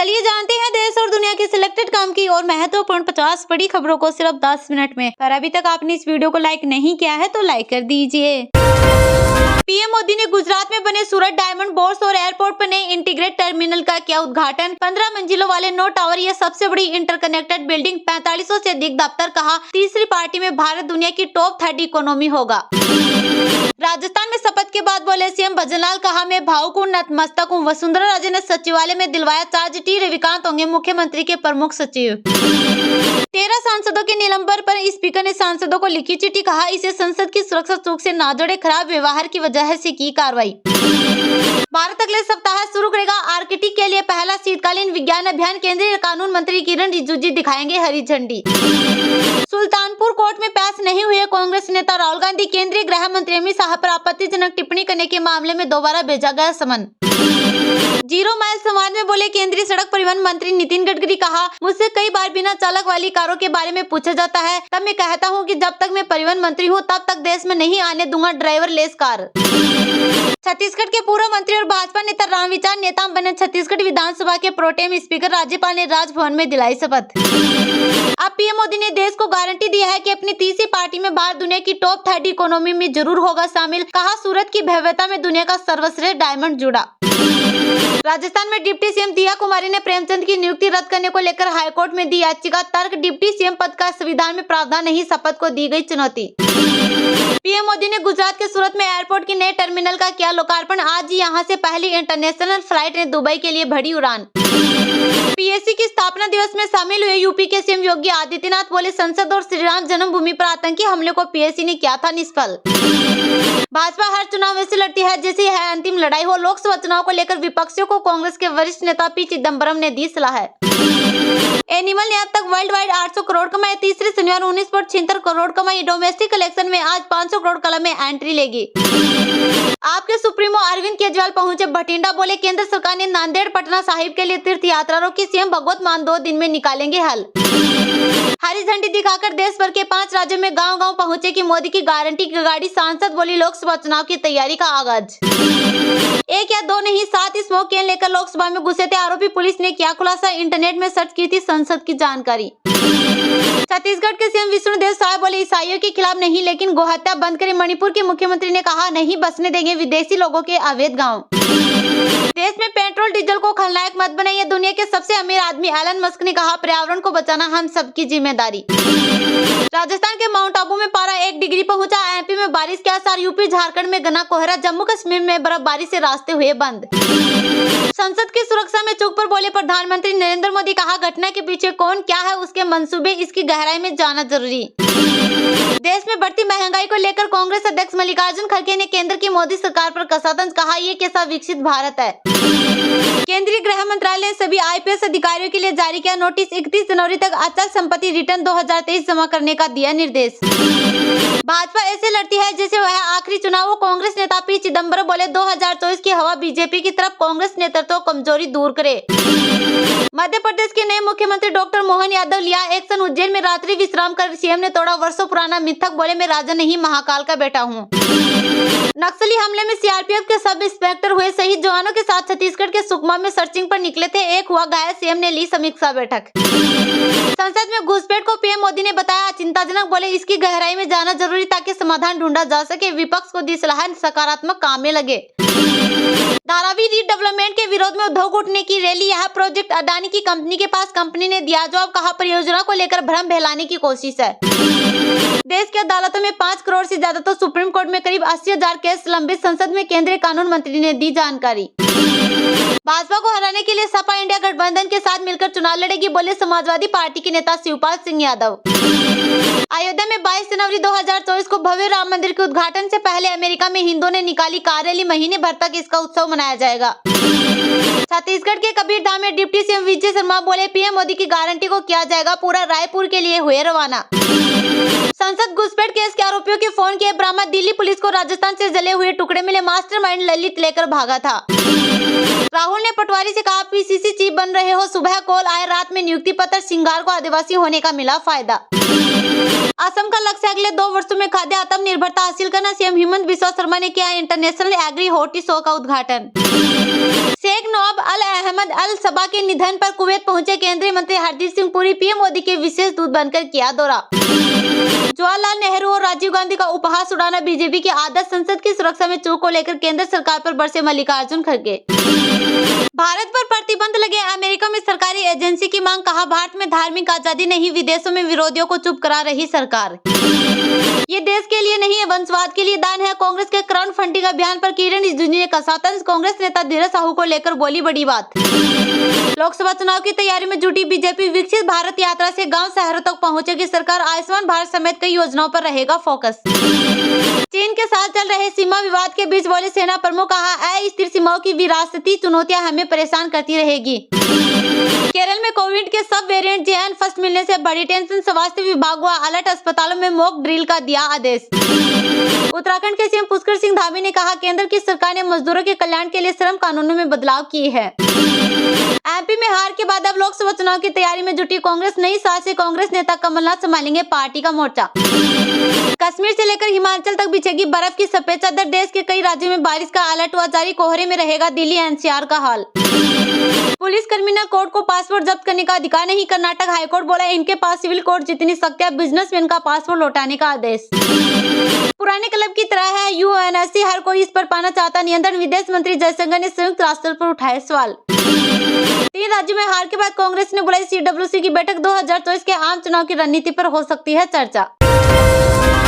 चलिए जानते हैं देश और दुनिया की सिलेक्टेड काम की और महत्वपूर्ण 50 बड़ी खबरों को सिर्फ 10 मिनट में। पर अभी तक आपने इस वीडियो को लाइक नहीं किया है तो लाइक कर दीजिए। पीएम मोदी ने गुजरात में बने सूरत डायमंड बोर्स और एयरपोर्ट पर नए इंटीग्रेटेड टर्मिनल का किया उद्घाटन। 15 मंजिलों वाले 9 टावर ये सबसे बड़ी इंटरकनेक्टेड बिल्डिंग, 4500 से अधिक दफ्तर, कहा तीसरी पार्टी में भारत दुनिया की टॉप 30 इकोनॉमी होगा। राजस्थान में शपथ के बाद बोले सीएम भजनलाल, कहा मैं भावुक हूँ, नतमस्तक हूँ। वसुंधरा राजे ने सचिवालय में दिलवाया चार्ज, टी रविकांत होंगे मुख्यमंत्री के प्रमुख सचिव। 13 सांसदों के निलंबन पर स्पीकर ने सांसदों को लिखी चिट्ठी, कहा इसे संसद की सुरक्षा चूक से ना जोड़े, खराब व्यवहार की वजह से की कार्रवाई। भारत अगले सप्ताह शुरू करेगा आर्कटिक के लिए पहला शीतकालीन विज्ञान अभियान, केंद्रीय कानून मंत्री किरण रिजिजू दिखाएंगे हरी झंडी। सुल्तानपुर कोर्ट में पेश नहीं हुए कांग्रेस नेता राहुल गांधी, केंद्रीय गृह मंत्री अमित शाह पर आपत्तिजनक टिप्पणी करने के मामले में दोबारा भेजा गया समन। जीरो माइल संवाद में बोले केंद्रीय सड़क परिवहन मंत्री नितिन गडकरी, कहा मुझसे कई बार बिना चालक वाली कारों के बारे में पूछा जाता है, तब मैं कहता हूं कि जब तक मैं परिवहन मंत्री हूं तब तक देश में नहीं आने दूंगा ड्राइवर लेस कार। छत्तीसगढ़ के पूर्व मंत्री और भाजपा नेता रामविचार नेताम बने छत्तीसगढ़ विधानसभा के प्रोटेम स्पीकर, राज्यपाल ने राजभवन में दिलाई शपथ। अब पीएम मोदी ने देश को गारंटी दी है कि अपनी तीसरी पार्टी में भारत दुनिया की टॉप 30 इकोनॉमी में जरूर होगा शामिल, कहा सूरत की भव्यता में दुनिया का सर्वश्रेष्ठ डायमंड जुड़ा। राजस्थान में डिप्टी सीएम दिया कुमारी ने प्रेमचंद की नियुक्ति रद्द करने को लेकर हाईकोर्ट में दी याचिका, तर्क डिप्टी सीएम पद का संविधान में प्रावधान नहीं, शपथ को दी गई चुनौती। पीएम मोदी ने गुजरात के सूरत में एयरपोर्ट की नए टर्मिनल का किया लोकार्पण, आज ही यहां से पहली इंटरनेशनल फ्लाइट ने दुबई के लिए भरी उड़ान। पीएससी की स्थापना दिवस में शामिल हुए यूपी के सीएम योगी आदित्यनाथ, बोले संसद और श्रीराम जन्मभूमि पर आतंकी हमले को पीएससी ने किया था निष्फल। भाजपा हर चुनाव ऐसे लड़ती है जैसे है अंतिम लड़ाई हो, लोकसभा चुनाव को लेकर विपक्षियों को कांग्रेस के वरिष्ठ नेता पी चिदम्बरम ने दी सलाह। एनिमल ने अब तक वर्ल्ड वाइड 800 करोड़ कमाए, तीसरे शनिवार 19.76 करोड़ कमाई। डोमेस्टिक कलेक्शन में आज 500 करोड़ कला में एंट्री लेगी। आपके सुप्रीमो अरविंद केजरीवाल पहुंचे भटिंडा, बोले केंद्र सरकार ने नांदेड़ पटना साहिब के लिए तीर्थ यात्रा रोकी, सीएम भगवत मान 2 दिन में निकालेंगे हल। हरी झंडी दिखाकर देश भर के 5 राज्यों में गांव-गांव पहुंचे की मोदी की गारंटी की गाड़ी, सांसद बोली लोकसभा चुनाव की तैयारी का आगाज। 1 या 2 नहीं 7 स्मोक कैन लेकर लोकसभा में घुसे थे आरोपी, पुलिस ने किया खुलासा, इंटरनेट में सर्च की थी संसद की जानकारी। छत्तीसगढ़ के सीएम विष्णुदेव साय बोले ईसाइयों के खिलाफ नहीं लेकिन गोहत्या बंद करें। मणिपुर के मुख्यमंत्री ने कहा नहीं बसने देंगे विदेशी लोगों के अवैध गांव। देश में पेट्रोल डीजल को खलनायक मत बनाइए, दुनिया के सबसे अमीर आदमी एलन मस्क ने कहा पर्यावरण को बचाना हम सबकी जिम्मेदारी। राजस्थान के माउंट आबू में पारा 1 डिग्री पहुंचा, एमपी में बारिश के आसार, यूपी झारखंड में घना कोहरा, जम्मू कश्मीर में बर्फबारी से रास्ते हुए बंद। संसद की सुरक्षा में चूक पर बोले प्रधानमंत्री नरेंद्र मोदी, कहा घटना के पीछे कौन क्या है उसके मंसूबे, इसकी गहराई में जाना जरूरी। देश में बढ़ती महंगाई को लेकर कांग्रेस अध्यक्ष मल्लिकार्जुन खड़गे ने केंद्र की मोदी सरकार पर कसा तंज, कहा ये कैसा विकसित भारत है। केंद्रीय गृह मंत्रालय ने सभी आईपीएस अधिकारियों के लिए जारी किया नोटिस, 31 जनवरी तक अचल संपत्ति रिटर्न 2023 जमा करने का दिया निर्देश। भाजपा ऐसे लड़ती है जैसे वह आखिरी चुनाव हो, कांग्रेस नेता पी चिदम्बरम बोले 2024 की हवा बीजेपी की तरफ, कांग्रेस नेतृत्व कमजोरी दूर करे। मध्य प्रदेश के नए मुख्यमंत्री डॉक्टर मोहन यादव लिया एक्शन, उज्जैन में रात्रि विश्राम कर सीएम ने तोड़ा वर्षों पुराना मिथक, बोले मैं राजा नहीं महाकाल का बेटा हूँ। नक्सली हमले में सीआरपीएफ के सब इंस्पेक्टर हुए शहीद, जवानों के साथ छत्तीसगढ़ के सुकमा में सर्चिंग पर निकले थे, 1 हुआ घायल, सीएम ने ली समीक्षा बैठक। संसद में घुसपैठ को पीएम मोदी ने बताया चिंताजनक, बोले इसकी गहराई में जाना जरूरी ताकि समाधान ढूंढा जा सके, विपक्ष को दी सलाह सकारात्मक काम में लगे। धारावी रीडेवलपमेंट के विरोध में उद्योग उठने की रैली, यह प्रोजेक्ट अडानी की कंपनी के पास, कंपनी ने दिया जवाब, कहा परियोजना को लेकर भ्रम फैलाने की कोशिश है। देश की अदालतों में 5 करोड़ से ज्यादा तो सुप्रीम कोर्ट में करीब 80,000 केस लंबित, संसद में केंद्रीय कानून मंत्री ने दी जानकारी। भाजपा को हराने के लिए सपा इंडिया गठबंधन के साथ मिलकर चुनाव लड़ेगी, बोले समाजवादी पार्टी के नेता शिवपाल सिंह यादव। अयोध्या में 22 जनवरी 2024 को भव्य राम मंदिर के उद्घाटन से पहले अमेरिका में हिंदुओं ने निकाली कार रैली, महीने भर तक इसका उत्सव मनाया जाएगा। छत्तीसगढ़ के कबीरधाम में डिप्टी सीएम विजय शर्मा बोले पीएम मोदी की गारंटी को किया जाएगा पूरा, रायपुर के लिए हुए रवाना। संसद घुसपैठ केस के आरोपियों के फोन किए बरामद, दिल्ली पुलिस को राजस्थान से जले हुए टुकड़े मिले, मास्टरमाइंड ललित लेकर भागा था। राहुल ने पटवारी से कहा पीसीसी चीफ बन रहे हो, सुबह कॉल आए, रात में नियुक्ति पत्र, सिंगार को आदिवासी होने का मिला फायदा। असम का लक्ष्य अगले 2 वर्षों में खाद्य आत्मनिर्भरता हासिल करना, सीएम हेमंत बिस्वा शर्मा ने किया इंटरनेशनल एग्री हॉर्टी शो का उद्घाटन। शेख नवाब अल अहमद अल सबा के निधन पर कुवैत पहुंचे केंद्रीय मंत्री हरदीप सिंह पुरी पीएम मोदी के विशेष दूत बनकर किया दौरा। जवाहरलाल नेहरू और राजीव गांधी का उपहास उड़ाना बीजेपी की आदत। संसद की सुरक्षा में चूक को लेकर केंद्र सरकार पर बरसे मल्लिकार्जुन खड़गे। भारत पर प्रतिबंध लगे अमेरिका में सरकारी एजेंसी की मांग। कहा, भारत में धार्मिक आजादी नहीं, विदेशों में विरोधियों को चुप करा रही सरकार। ये देश के लिए नहीं है, वंशवाद के लिए दान है। कांग्रेस के क्राउड फंडिंग अभियान पर किरण रिजिजू ने कसा तंज। कांग्रेस नेता धीरज साहू को लेकर बोली बड़ी बात। लोकसभा चुनाव की तैयारी में जुटी बीजेपी। विकसित भारत यात्रा से गांव शहरों तक पहुंचेगी सरकार। आयुष्मान भारत समेत कई योजनाओं पर रहेगा फोकस। चीन के साथ चल रहे सीमा विवाद के बीच बोले सेना प्रमुख। कहा, अस्थिर सीमाओं की विरासती चुनौतियां हमें परेशान करती रहेगी। केरल में कोविड के सब वेरिएंट JN फर्स्ट मिलने से बड़ी टेंशन। स्वास्थ्य विभाग हुआ अलर्ट। अस्पतालों में मॉक ड्रिल का दिया आदेश। उत्तराखंड के सीएम पुष्कर सिंह धामी ने कहा, केंद्र की सरकार ने मजदूरों के कल्याण के लिए श्रम कानूनों में बदलाव किए हैं। MP में हार के बाद अब लोकसभा चुनाव की तैयारी में जुटी कांग्रेस। नई साल से कांग्रेस नेता कमलनाथ संभालेंगे पार्टी का मोर्चा। कश्मीर से लेकर हिमाचल तक बिछेगी बर्फ की सफेद चादर। देश के कई राज्यों में बारिश का अलर्ट हुआ जारी। कोहरे में रहेगा दिल्ली NCR का हाल। पुलिस क्रिमिनल कोर्ट को पासपोर्ट जब्त करने का अधिकार नहीं। कर्नाटक हाईकोर्ट बोला, इनके पास सिविल कोर्ट जितनी शक्तियां। बिजनेसमैन का पासपोर्ट लौटाने का आदेश। पुराने क्लब की तरह है UNSC, हर कोई इस पर पाना चाहता नियंत्रण। विदेश मंत्री जयशंकर ने संयुक्त राष्ट्र पर उठाए सवाल। 3 राज्यों में हार के बाद कांग्रेस ने बुलाई CWC की बैठक। 2024 के आम चुनाव की रणनीति पर हो सकती है चर्चा।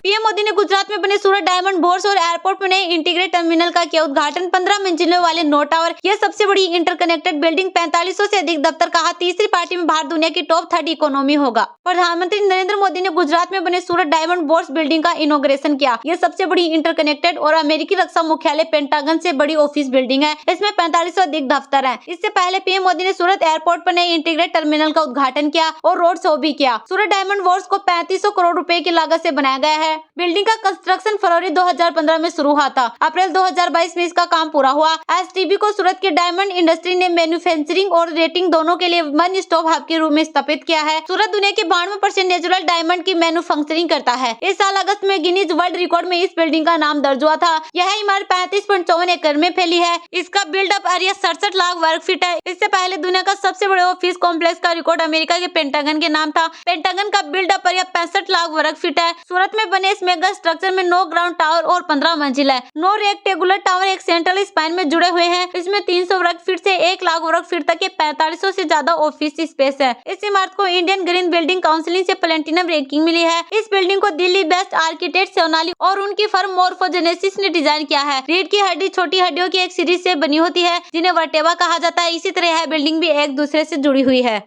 पीएम मोदी ने गुजरात में बने सूरत डायमंड बोर्स और एयरपोर्ट में नए इंटीग्रेटेड टर्मिनल का किया उद्घाटन। 15 मंजिलों वाले नो टावर, यह सबसे बड़ी इंटरकनेक्टेड बिल्डिंग। 4500 से अधिक दफ्तर। कहा, तीसरी पार्टी में भारत दुनिया की टॉप 30 इकोनॉमी होगा। प्रधानमंत्री नरेंद्र मोदी ने गुजरात में बने सूरत डायमंड बोर्स बिल्डिंग का इनॉग्रेशन किया। यह सबसे बड़ी इंटरकनेक्टेड और अमेरिकी रक्षा मुख्यालय पेंटागन से बड़ी ऑफिस बिल्डिंग है। इसमें 4500 अधिक दफ्तर है। इससे पहले पीएम मोदी ने सूरत एयरपोर्ट पर नए इंटीग्रेटेड टर्मिनल का उद्घाटन किया और रोड शो भी किया। सूरत डायमंड बोर्स को 3500 करोड़ रुपए की लागत से बनाया गया है। बिल्डिंग का कंस्ट्रक्शन फरवरी 2015 में शुरू हुआ था। अप्रैल 2022 में इसका काम पूरा हुआ। STB को सूरत की डायमंड इंडस्ट्री ने मैन्युफैक्चरिंग और रेटिंग दोनों के लिए वन स्टॉप हब के रूप में स्थापित किया है। सूरत दुनिया के 92% नेचुरल डायमंड की मैन्युफैक्चरिंग करता है। इस साल अगस्त में गिनीज वर्ल्ड रिकॉर्ड में इस बिल्डिंग का नाम दर्ज हुआ था। यह इमारत 35.54 एकड़ में फैली है। इसका बिल्डअप एरिया 67 लाख वर्ग फीट है। इससे पहले दुनिया का सबसे बड़े ऑफिस कॉम्प्लेक्स का रिकॉर्ड अमेरिका के पेंटागन के नाम था। पेंटागन का बिल्डअप एरिया 65 लाख वर्ग फीट है। सूरत में बने इस मेगा स्ट्रक्चर में 9 ग्राउंड टावर और 15 मंजिल है। 9 रेक्टेंगुलर टावर एक सेंट्रल स्पाइन में जुड़े हुए हैं। इसमें 300 वर्ग फीट से 1 लाख वर्ग फीट तक के 4500 से ज्यादा ऑफिस स्पेस है। इस इमारत को इंडियन ग्रीन बिल्डिंग काउंसिल से प्लेटिनम रैंकिंग मिली है। इस बिल्डिंग को दिल्ली बेस्ट आर्किटेक्ट सोनाली और उनकी फर्म मोर्फोजेनेसिस ने डिजाइन किया है। रीढ़ की हड्डी छोटी हड्डियों की एक सीरीज से बनी होती है जिन्हें वर्टेब्रा कहा जाता है। इसी तरह यह बिल्डिंग भी एक दूसरे से जुड़ी हुई है।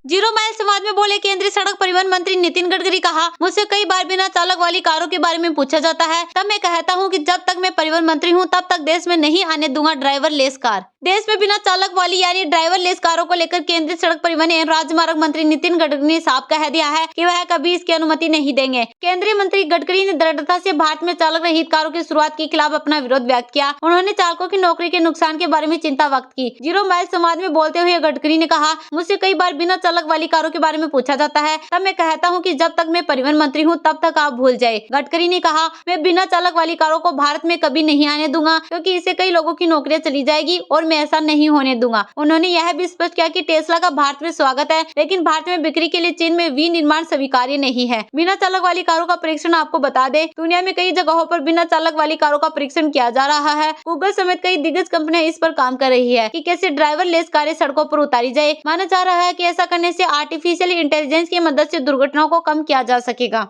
जीरो माइल समाज में बोले केंद्रीय सड़क परिवहन मंत्री नितिन गडकरी। कहा, मुझसे कई बार बिना चालक वाली कारों के बारे में पूछा जाता है, तब मैं कहता हूं कि जब तक मैं परिवहन मंत्री हूं तब तक देश में नहीं आने दूंगा ड्राइवर लेस कार। देश में बिना चालक वाली यानी ड्राइवर लेस कारों को लेकर केंद्रीय सड़क परिवहन एवं राजमार्ग मंत्री नितिन गडकरी ने साफ कह दिया है कि वह कभी इसकी अनुमति नहीं देंगे। केंद्रीय मंत्री गडकरी ने दृढ़ता से भारत में चालक रहित कारों की शुरुआत के खिलाफ अपना विरोध व्यक्त किया। उन्होंने चालकों की नौकरी के नुकसान के बारे में चिंता व्यक्त की। जीरो माइल समाज में बोलते हुए गडकरी ने कहा, मुझसे कई बार बिना चालक वाली कारों के बारे में पूछा जाता है, तब मैं कहता हूं कि जब तक मैं परिवहन मंत्री हूं तब तक आप भूल जाए। गडकरी ने कहा, मैं बिना चालक वाली कारों को भारत में कभी नहीं आने दूंगा क्योंकि इससे कई लोगों की नौकरियां चली जाएगी और मैं ऐसा नहीं होने दूंगा। उन्होंने यह भी स्पष्ट किया कि टेस्ला का भारत में स्वागत है, लेकिन भारत में बिक्री के लिए चीन में विनिर्माण स्वीकार्य नहीं है। बिना चालक वाली कारों का परीक्षण आपको बता दे, दुनिया में कई जगहों पर बिना चालक वाली कारों का परीक्षण किया जा रहा है। गूगल समेत कई दिग्गज कंपनियां इस पर काम कर रही है कि कैसे ड्राइवर लेस कारें सड़कों पर उतारी जाए। माना जा रहा है कि ऐसा करने से आर्टिफिशियल इंटेलिजेंस की मदद से दुर्घटनाओं को कम किया जा सकेगा।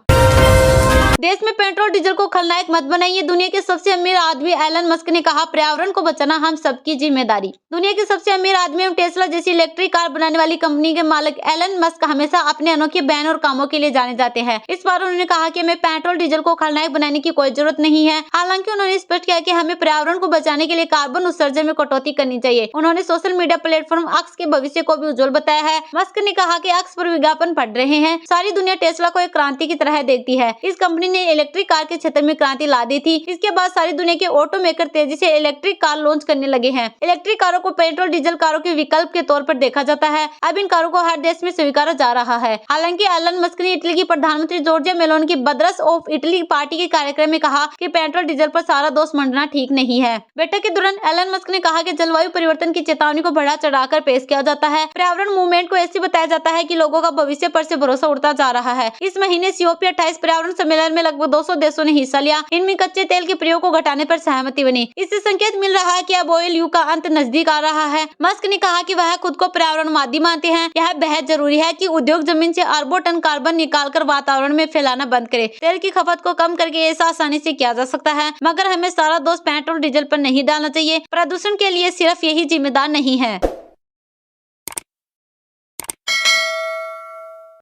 देश में पेट्रोल डीजल को खलनायक मत बनाइए। दुनिया के सबसे अमीर आदमी एलन मस्क ने कहा, पर्यावरण को बचाना हम सबकी जिम्मेदारी। दुनिया के सबसे अमीर आदमी एवं टेस्ला जैसी इलेक्ट्रिक कार बनाने वाली कंपनी के मालिक एलन मस्क हमेशा अपने अनोखे बयान और कामों के लिए जाने जाते हैं। इस बार उन्होंने कहा कि हमें पेट्रोल डीजल को खलनायक बनाने की कोई जरूरत नहीं है। हालांकि उन्होंने स्पष्ट किया कि हमें पर्यावरण को बचाने के लिए कार्बन उत्सर्जन में कटौती करनी चाहिए। उन्होंने सोशल मीडिया प्लेटफॉर्म एक्स के भविष्य को भी उज्जवल बताया है। मस्क ने कहा कि एक्स पर विज्ञापन पढ़ रहे हैं, सारी दुनिया टेस्ला को एक क्रांति की तरह देखती है। इस कंपनी ने इलेक्ट्रिक कार के क्षेत्र में क्रांति ला दी थी। इसके बाद सारी दुनिया के ऑटो मेकर तेजी से इलेक्ट्रिक कार लॉन्च करने लगे हैं। इलेक्ट्रिक कारों को पेट्रोल डीजल कारों के विकल्प के तौर पर देखा जाता है। अब इन कारों को हर देश में स्वीकारा जा रहा है। हालांकि एलन मस्क ने इटली की प्रधानमंत्री जॉर्जिया मेलोनी की ब्रदर्स ऑफ इटली पार्टी के कार्यक्रम में कहा कि पेट्रोल डीजल पर सारा दोष मंडना ठीक नहीं है। बैठक के दौरान एलन मस्क ने कहा कि जलवायु परिवर्तन की चेतावनी को बढ़ा चढ़ाकर पेश किया जाता है। पर्यावरण मूवमेंट को ऐसी बताया जाता है कि लोगों का भविष्य पर से भरोसा उड़ता जा रहा है। इस महीने COP28 पर्यावरण सम्मेलन में लगभग 200 देशों ने हिस्सा लिया। इनमें कच्चे तेल के प्रयोग को घटाने पर सहमति बनी। इससे संकेत मिल रहा है कि अब ऑयल युग का अंत नजदीक आ रहा है। मस्क ने कहा कि वह खुद को पर्यावरणवादी मानते हैं। यह बेहद जरूरी है कि उद्योग जमीन से अरबों टन कार्बन निकालकर वातावरण में फैलाना बंद करे। तेल की खपत को कम करके ऐसा आसानी से किया जा सकता है, मगर हमें सारा दोष पेट्रोल डीजल पर नहीं डालना चाहिए। प्रदूषण के लिए सिर्फ यही जिम्मेदार नहीं है।